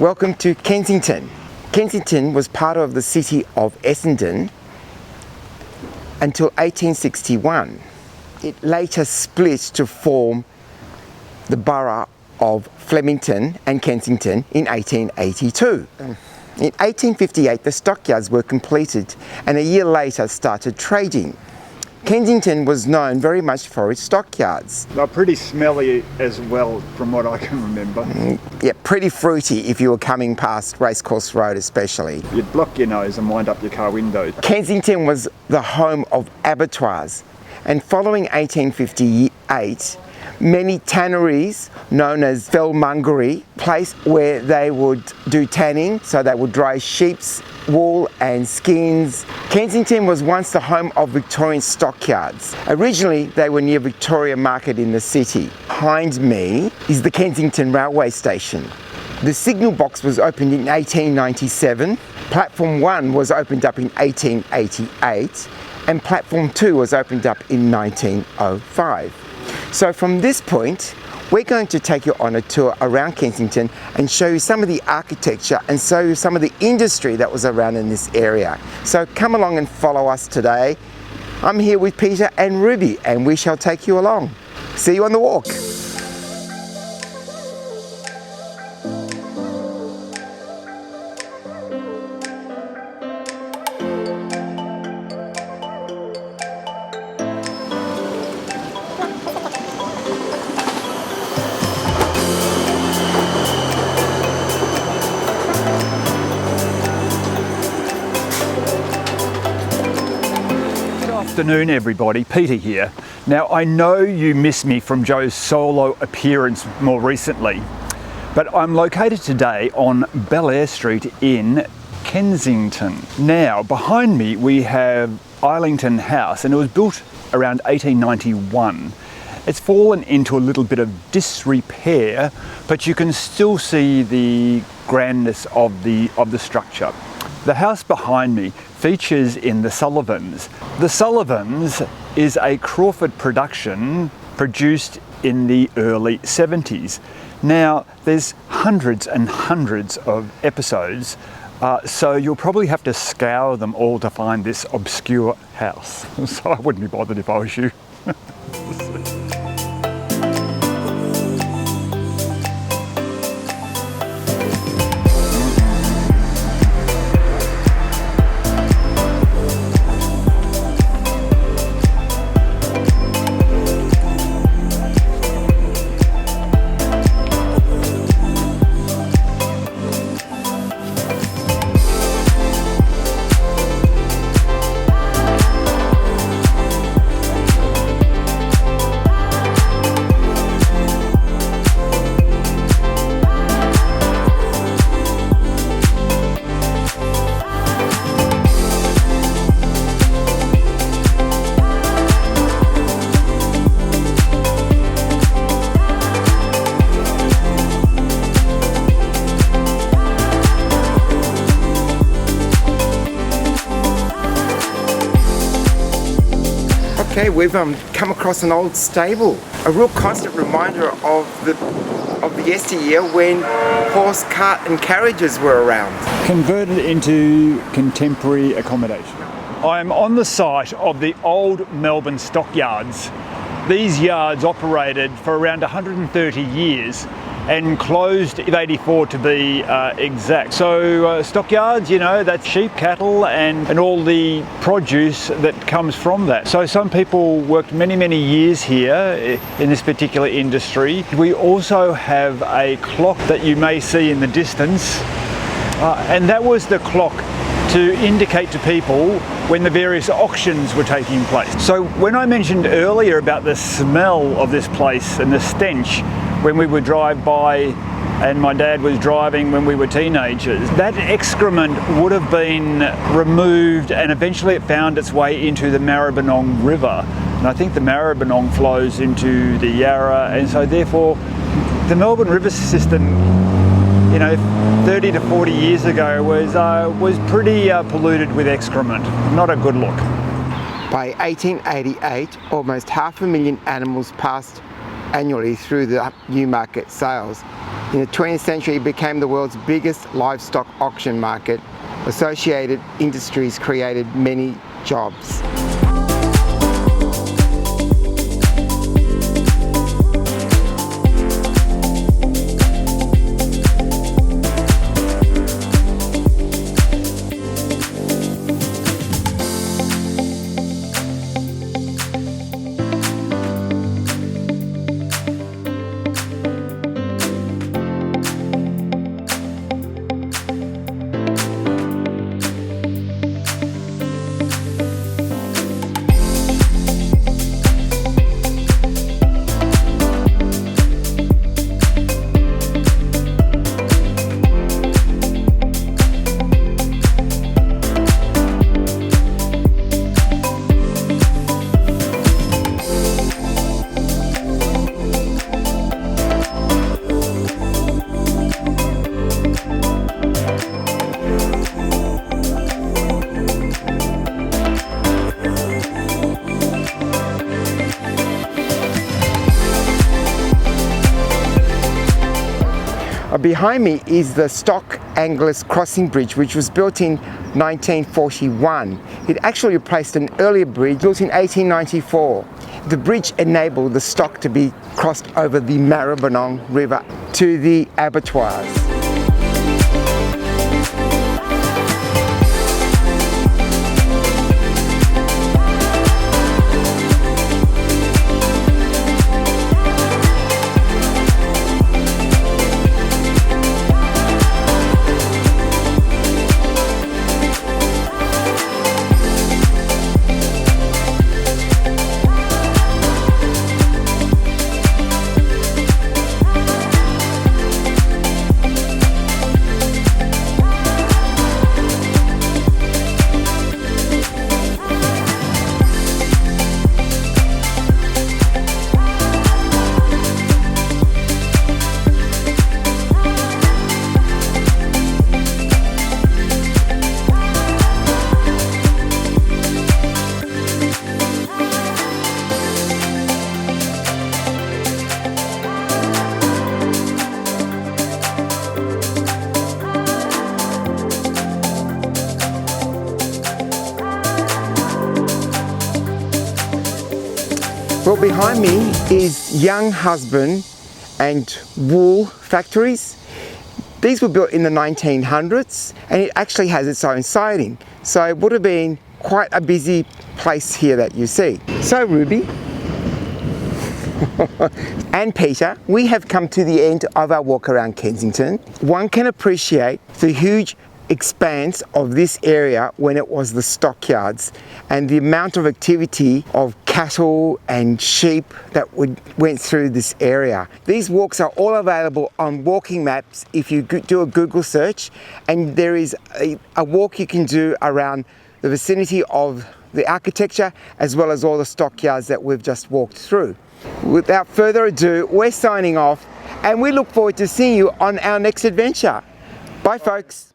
Welcome to Kensington. Kensington was part of the city of Essendon until 1861. It later split to form the borough of Flemington and Kensington in 1882. In 1858, the stockyards were completed and a year later started trading. Kensington was known very much for its stockyards. They're pretty smelly as well, from what I can remember. Yeah, pretty fruity if you were coming past Racecourse Road especially. You'd block your nose and wind up your car window. Kensington was the home of abattoirs, and following 1858, many tanneries known as fellmongery, place where they would do tanning, so they would dry sheep's wool and skins. Kensington was once the home of Victorian stockyards. Originally they were near Victoria Market in the city. Behind me is the Kensington railway station. The signal box was opened in 1897, platform 1 was opened up in 1888, and platform 2 was opened up in 1905. So from this point, we're going to take you on a tour around Kensington and show you some of the architecture and show you some of the industry that was around in this area. So come along and follow us today. I'm here with Peter and Ruby and we shall take you along. See you on the walk. Afternoon everybody, Peter here. Now I know you missed me from Joe's solo appearance more recently, but I'm located today on Bel-Air Street in Kensington. Now behind me we have Arlington House, and it was built around 1891. It's fallen into a little bit of disrepair, but you can still see the grandness of the structure. The house behind me features in the Sullivans. The Sullivans is a Crawford production produced in the early 70s. Now there's hundreds and hundreds of episodes, so you'll probably have to scour them all to find this obscure house. So I wouldn't be bothered if I was you. Okay, we've come across an old stable, a real constant reminder of the yesteryear when horse, cart and carriages were around. Converted into contemporary accommodation. I'm on the site of the old Melbourne stockyards. These yards operated for around 130 years and closed in 84 to be exact. So stockyards, you know, that's sheep, cattle and all the produce that comes from that. So some people worked many years here in this particular industry. We also have a clock that you may see in the distance, and that was the clock to indicate to people when the various auctions were taking place. So when I mentioned earlier about the smell of this place and the stench when we would drive by, and my dad was driving when we were teenagers, that excrement would have been removed and eventually it found its way into the Maribyrnong River. And I think the Maribyrnong flows into the Yarra, and so therefore the Melbourne River system, you know, 30 to 40 years ago was pretty polluted with excrement. Not a good look. By 1888, almost 500,000 animals passed annually through the Newmarket sales, In the 20th century, it became the world's biggest livestock auction market. Associated industries created many jobs. Behind me is the Stock Anglers Crossing Bridge, which was built in 1941. It actually replaced an earlier bridge built in 1894. The bridge enabled the stock to be crossed over the Maribyrnong River to the abattoirs. Well, behind me is young husband and wool factories. These were built in the 1900s and it actually has its own siding. So it would have been quite a busy place here that you see. So Ruby and Peter, we have come to the end of our walk around Kensington. One can appreciate the huge expanse of this area when it was the stockyards and the amount of activity of cattle and sheep that went through this area. These walks are all available on walking maps if you do a Google search, and there is a walk you can do around the vicinity of the architecture as well as all the stockyards that we've just walked through. Without further ado, we're signing off and we look forward to seeing you on our next adventure. Bye folks.